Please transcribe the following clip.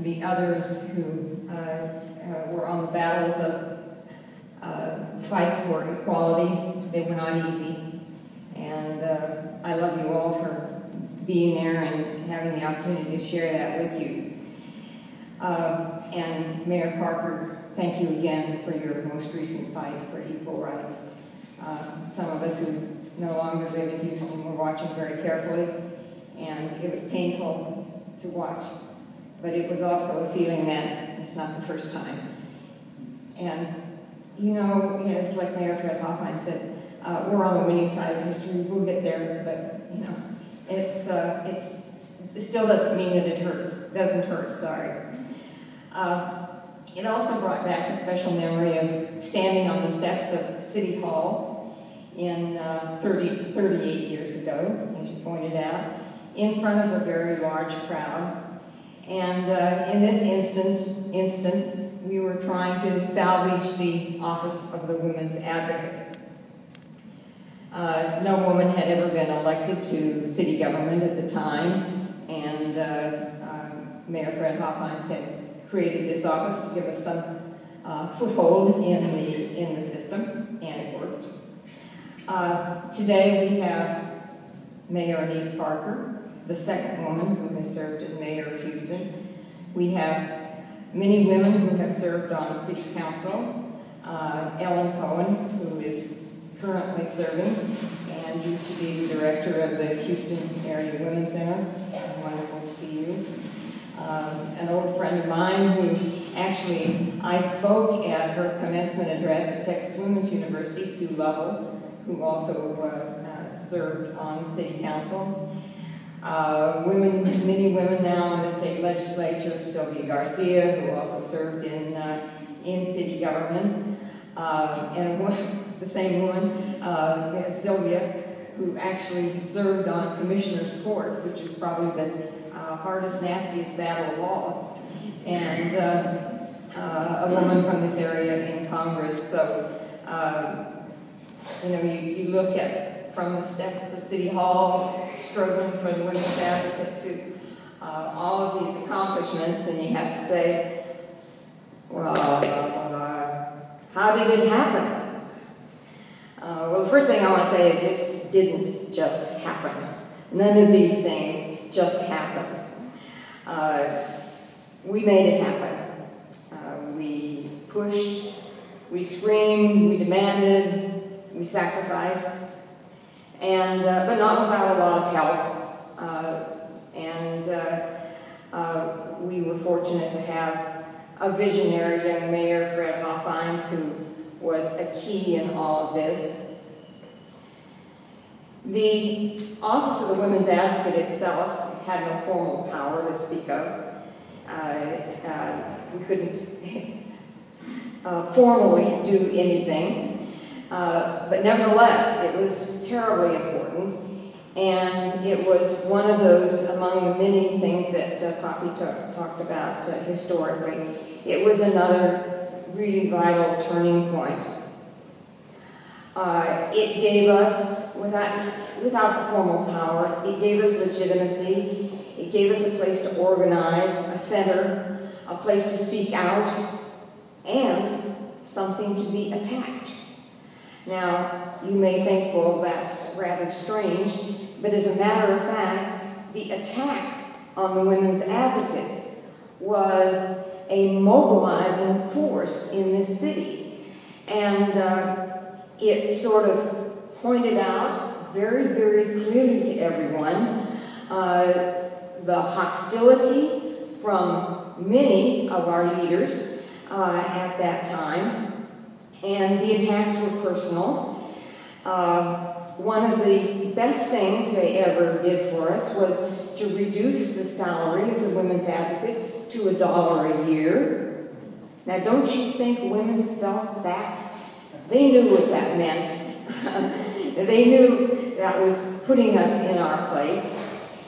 the others who were on the battles of fight for equality. They were not easy. And I love you all for being there and having the opportunity to share that with you. And Mayor Parker, thank you again for your most recent fight for equal rights. Some of us who no longer live in Houston were watching very carefully, and it was painful to watch. But it was also a feeling that it's not the first time. And, you know, as like Mayor Fred Hoffine said, we're on the winning side of history. We'll get there, but, you know, it still doesn't mean that it hurts. It doesn't hurt, sorry. It also brought back a special memory of standing on the steps of City Hall in 38 years ago, as you pointed out, in front of a very large crowd. And in this instant, we were trying to salvage the office of the Women's Advocate. No woman had ever been elected to city government at the time, and Mayor Fred Hoffine had created this office to give us some foothold in the system, and it worked. Today we have Mayor Anise Parker, the second woman who has served as mayor of Houston. We have many women who have served on city council. Ellen Cohen, who is currently serving and used to be the director of the Houston Area Women's Center. Wonderful to see you. An old friend of mine who actually, I spoke at her commencement address at Texas Women's University, Sue Lovell, who also served on city council. Many women now in the state legislature, Sylvia Garcia, who also served in city government, and the same woman, Sylvia, who actually served on Commissioner's Court, which is probably the hardest, nastiest battle of all, and a woman from this area in Congress. So, you know, you look at from the steps of City Hall, struggling for the Women's Advocate, to all of these accomplishments, and you have to say, well, how did it happen? Well, the first thing I want to say is it didn't just happen. None of these things just happened. We made it happen. We pushed, we screamed, we demanded, we sacrificed, and but not without a lot of help. We were fortunate to have a visionary young mayor, Fred Hoffine, who was a key in all of this. The Office of the Women's Advocate itself had no formal power to speak of. We couldn't formally do anything, but nevertheless, it was terribly important, and it was one of those among the many things that Poppy talked about historically. It was another really vital turning point. It gave us, without the formal power, it gave us legitimacy. It gave us a place to organize, a center, a place to speak out, and something to be attacked. Now, you may think, well, that's rather strange, but as a matter of fact, the attack on the Women's Advocate was a mobilizing force in this city. And it sort of pointed out very, very clearly to everyone the hostility from many of our leaders at that time, and the attacks were personal. One of the best things they ever did for us was to reduce the salary of the Women's Advocate to $1 a year. Now, don't you think women felt that? They knew what that meant. They knew that was putting us in our place.